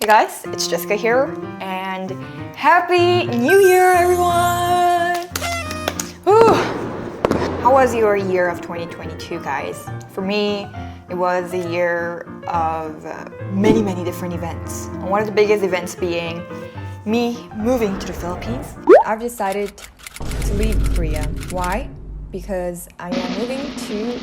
Hey guys, it's Jessica here, and Happy New Year, everyone! Whew. How was your year of 2022, guys? For me, it was a year of many different events. And one of the biggest events being me moving to the Philippines. I've decided to leave Korea. Why? Because I am moving to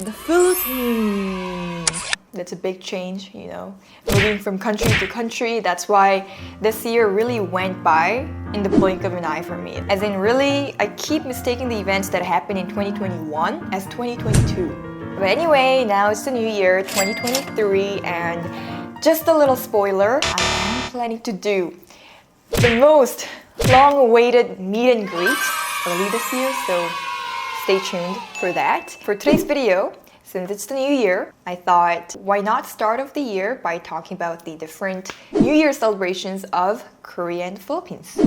the Philippines. That's a big change, you know, moving from country to country. That's why this year really went by in the blink of an eye for me. As in, really, I keep mistaking the events that happened in 2021 as 2022. But anyway, now it's the new year, 2023, and just a little spoiler, I am planning to do the most long-awaited meet and greet early this year, so stay tuned for that. For today's video, since it's the new year, I thought, why not start off the year by talking about the different New Year celebrations of Korea and the Philippines.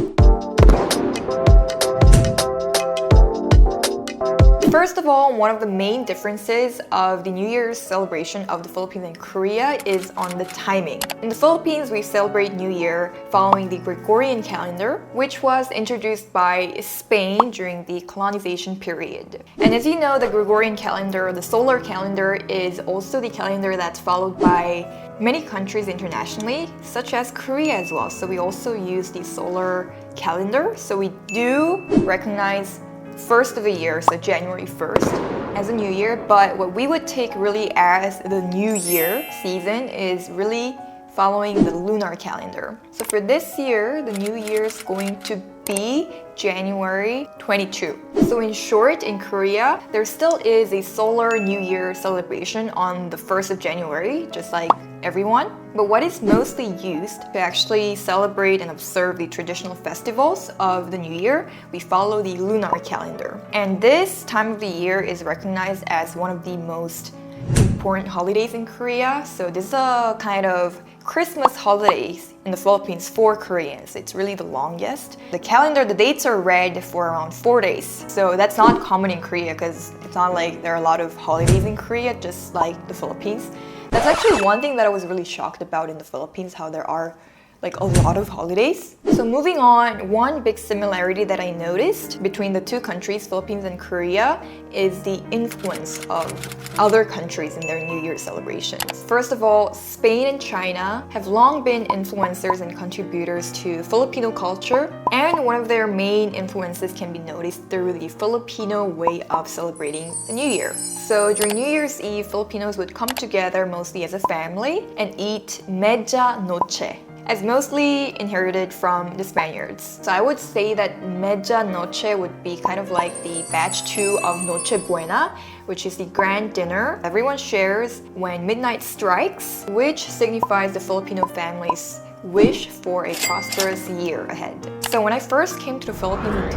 First of all, one of the main differences of the New Year's celebration of the Philippines and Korea is on the timing. In the Philippines, we celebrate New Year following the Gregorian calendar, which was introduced by Spain during the colonization period. And as you know, the Gregorian calendar, the solar calendar, is also the calendar that's followed by many countries internationally, such as Korea as well. So we also use the solar calendar. So we do recognize first of the year, so January 1st, as a new year, but what we would take really as the new year season is really following the lunar calendar. So for this year, the new year is going to be January 22. So in short, in Korea, there still is a solar New Year celebration on the 1st of January, just like everyone. But what is mostly used to actually celebrate and observe the traditional festivals of the New Year, we follow the lunar calendar. And this time of the year is recognized as one of the most important holidays in Korea. So this is a kind of Christmas holidays in the Philippines for Koreans. It's really the longest. The calendar, the dates are read for around 4 days. So that's not common in Korea because it's not like there are a lot of holidays in Korea, just like the Philippines. That's actually one thing that I was really shocked about in the Philippines, how there are like a lot of holidays. So moving on, one big similarity that I noticed between the two countries, Philippines and Korea, is the influence of other countries in their New Year celebrations. First of all, Spain and China have long been influencers and contributors to Filipino culture, and one of their main influences can be noticed through the Filipino way of celebrating the New Year. So during New Year's Eve, Filipinos would come together mostly as a family and eat media noche, as mostly inherited from the Spaniards. So I would say that Media Noche would be kind of like the batch 2 of Noche Buena, which is the grand dinner everyone shares when midnight strikes, which signifies the Filipino family's wish for a prosperous year ahead. So when I first came to the Philippines in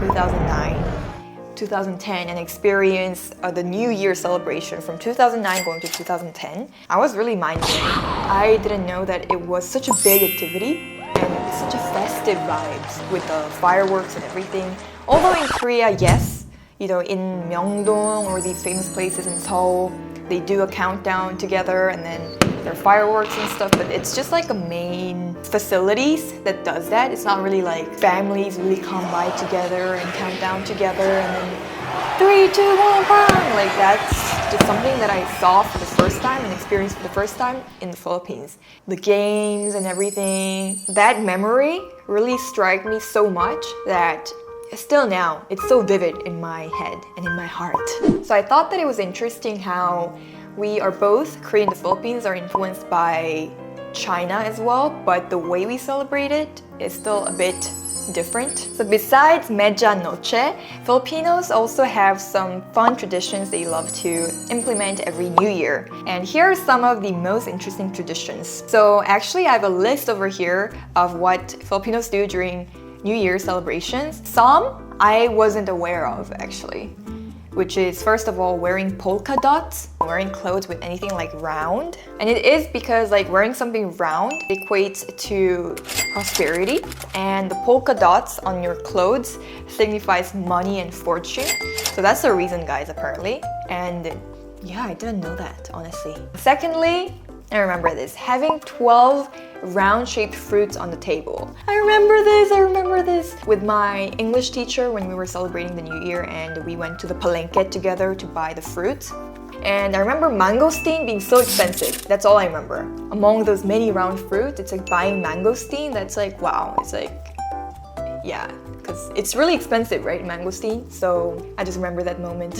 2010 and experienced the New Year celebration from 2009 going to 2010, I was really mind-blown. I didn't know that it was such a big activity and such a festive vibes with the fireworks and everything. Although in Korea, yes, you know, in Myeongdong or these famous places in Seoul, they do a countdown together and then there are fireworks and stuff, but it's just like a main facilities that does that. It's not really like families really come by together and count down together and then 3, 2, 1, bang! Like that's just something that I saw for the first time and experienced for the first time in the Philippines. The games and everything, that memory really struck me so much that still now, it's so vivid in my head and in my heart. So I thought that it was interesting how we are both, Korea and the Philippines, are influenced by China as well, but the way we celebrate it is still a bit different. So besides Media Noche, Filipinos also have some fun traditions they love to implement every New Year. And here are some of the most interesting traditions. So actually I have a list over here of what Filipinos do during New Year celebrations. Some I wasn't aware of actually, which is first of all wearing polka dots, wearing clothes with anything like round. And it is because like wearing something round equates to prosperity, and the polka dots on your clothes signifies money and fortune. So that's the reason, guys, apparently. And yeah, I didn't know that, honestly. Secondly, and remember this, having 12 round-shaped fruits on the table. I remember this with my English teacher when we were celebrating the New Year and we went to the palenque together to buy the fruit. And I remember mangosteen being so expensive. That's all I remember. Among those many round fruits, it's like buying mangosteen. That's like, wow. It's like, yeah, because it's really expensive, right, mangosteen? So I just remember that moment.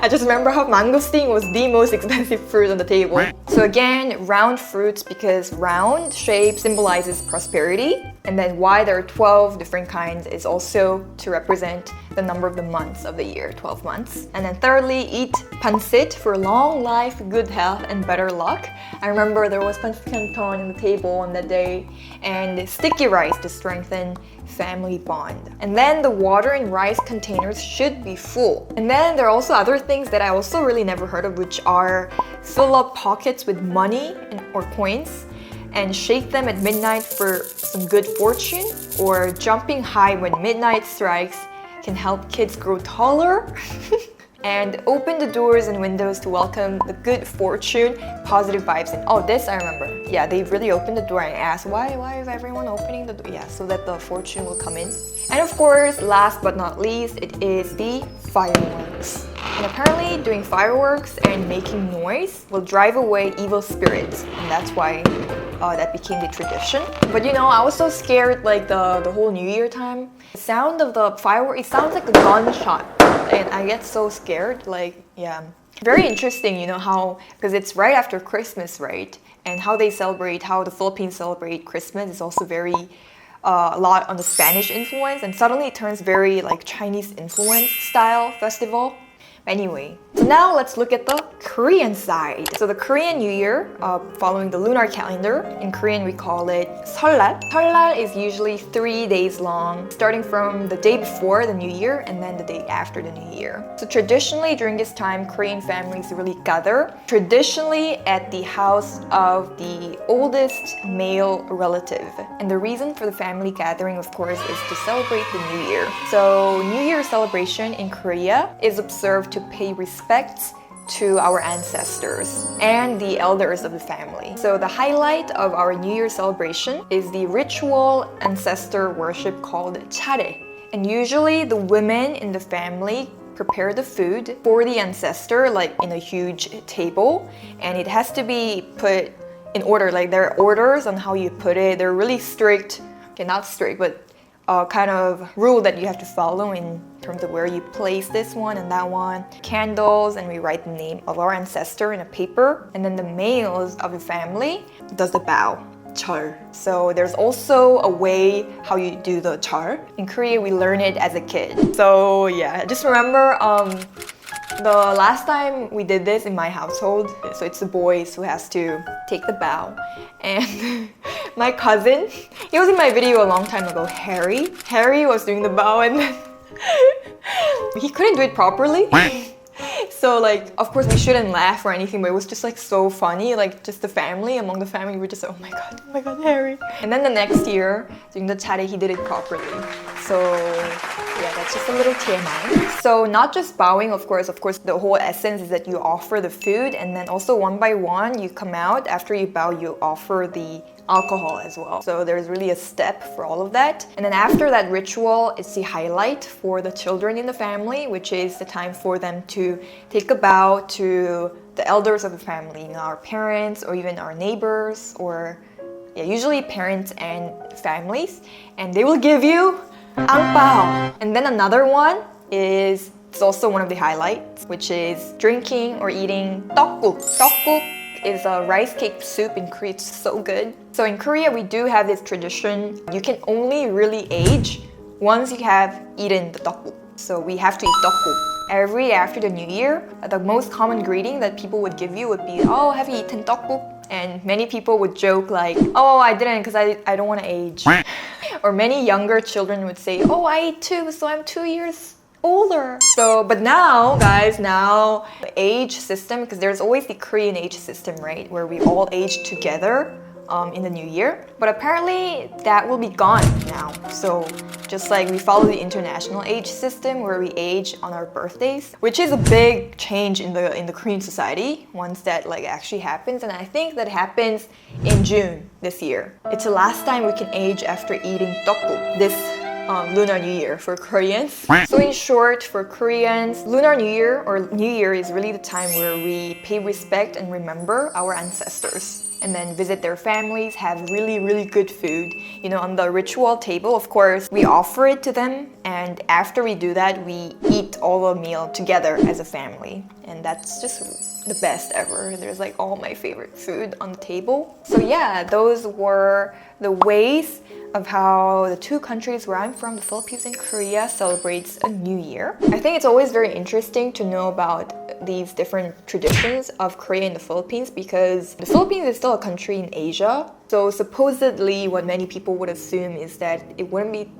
I just remember how mangosteen was the most expensive fruit on the table. So again, round fruits because round shape symbolizes prosperity. And then why there are 12 different kinds is also to represent the number of the months of the year, 12 months. And then thirdly, eat pansit for long life, good health, and better luck. I remember there was pansit canton on the table on that day and sticky rice to strengthen family bond. And then the water and rice containers should be full. And then there are also other things that I also really never heard of, which are fill up pockets with money or coins and shake them at midnight for some good fortune, or jumping high when midnight strikes can help kids grow taller. And open the doors and windows to welcome the good fortune, positive vibes. And oh, this I remember. Yeah, they really opened the door and asked, why is everyone opening the door? Yeah, so that the fortune will come in. And of course, last but not least, it is the fireworks. And apparently doing fireworks and making noise will drive away evil spirits. And that's why that became the tradition. But you know, I was so scared like the whole New Year time. The sound of the firework, it sounds like a gunshot. And I get so scared, like, yeah. Very interesting, you know, how, because it's right after Christmas, right? And how they celebrate, how the Philippines celebrate Christmas is also very, a lot on the Spanish influence. And suddenly it turns very like Chinese influence style festival. Anyway, so now let's look at the Korean side. So the Korean New Year, following the lunar calendar, in Korean we call it Seollal. Seollal is usually 3 days long, starting from the day before the New Year and then the day after the New Year. So traditionally during this time, Korean families really gather, traditionally at the house of the oldest male relative. And the reason for the family gathering, of course, is to celebrate the New Year. So New Year celebration in Korea is observed to pay respects to our ancestors and the elders of the family. So the highlight of our New Year celebration is the ritual ancestor worship called 차례. And usually the women in the family prepare the food for the ancestor like in a huge table, and it has to be put in order. Like there are orders on how you put it. They're really strict, okay, not strict, but kind of rule that you have to follow in terms of where you place this one and that one. Candles, and we write the name of our ancestor in a paper. And then the males of the family does the bow, 절. So there's also a way how you do the 절. In Korea, we learn it as a kid. So yeah, just remember the last time we did this in my household, so it's the boys who has to take the bow. And my cousin, he was in my video a long time ago, Harry was doing the bow and then he couldn't do it properly. So like, of course we shouldn't laugh or anything, but it was just like so funny, like just the family, among the family, we were just like, oh my god, Harry. And then the next year, during the 차례, he did it properly. So yeah, that's just a little TMI. So not just bowing, of course, the whole essence is that you offer the food, and then also one by one, you come out, after you bow, you offer the alcohol as well. So there's really a step for all of that. And then after that ritual, it's the highlight for the children in the family, which is the time for them to take a bow to the elders of the family, you know, our parents or even our neighbors, or yeah, usually parents and families, and they will give you angpao. And then another one is, it's also one of the highlights, which is drinking or eating 떡국. 떡국 is a rice cake soup in Korea. It's so good. So in Korea, we do have this tradition. You can only really age once you have eaten the 떡국. So we have to eat 떡국. Every after the New Year, the most common greeting that people would give you would be, oh, have you eaten 떡국? And many people would joke like, oh, I didn't because I don't want to age. Or many younger children would say, oh, I ate too, so I'm 2 years older. So, but now, guys, now the age system, because there's always the Korean age system, right? Where we all age together in the new year. But apparently that will be gone now. So just like we follow the international age system where we age on our birthdays, which is a big change in the Korean society once that like actually happens. And I think that happens in June this year. It's the last time we can age after eating tteokguk this Lunar New Year for Koreans. So in short, for Koreans, Lunar New Year or New Year is really the time where we pay respect and remember our ancestors. And then visit their families, have really, really good food. You know, on the ritual table, of course, we offer it to them. And after we do that, we eat all the meal together as a family. And that's just the best ever. There's like all my favorite food on the table. So yeah, those were the ways of how the two countries where I'm from, the Philippines and Korea, celebrates a new year. I think it's always very interesting to know about these different traditions of Korea and the Philippines because the Philippines is still a country in Asia. So supposedly what many people would assume is that it wouldn't be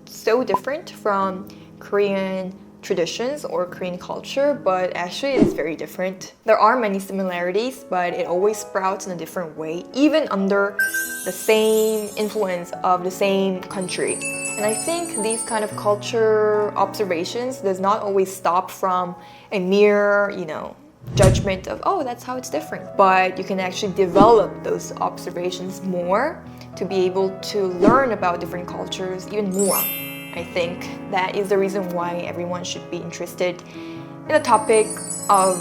so different from Korean traditions or Korean culture, but actually it is very different. There are many similarities, but it always sprouts in a different way, even under the same influence of the same country. And I think these kind of culture observations does not always stop from a mere, judgment of, oh, that's how it's different. But you can actually develop those observations more to be able to learn about different cultures even more. I think that is the reason why everyone should be interested in the topic of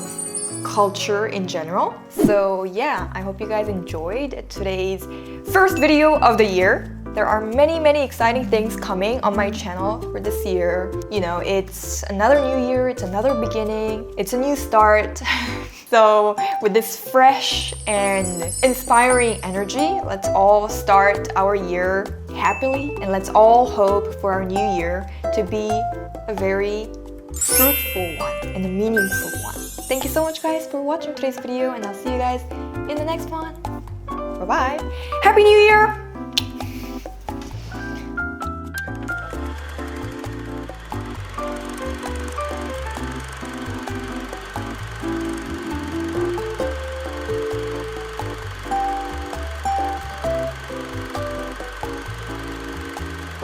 culture in general. So yeah, I hope you guys enjoyed today's first video of the year. There are many, many exciting things coming on my channel for this year. It's another new year, it's another beginning, it's a new start. So with this fresh and inspiring energy, let's all start our year happily and let's all hope for our new year to be a very fruitful one and a meaningful one. Thank you so much guys for watching today's video and I'll see you guys in the next one. Bye-bye. Happy New Year!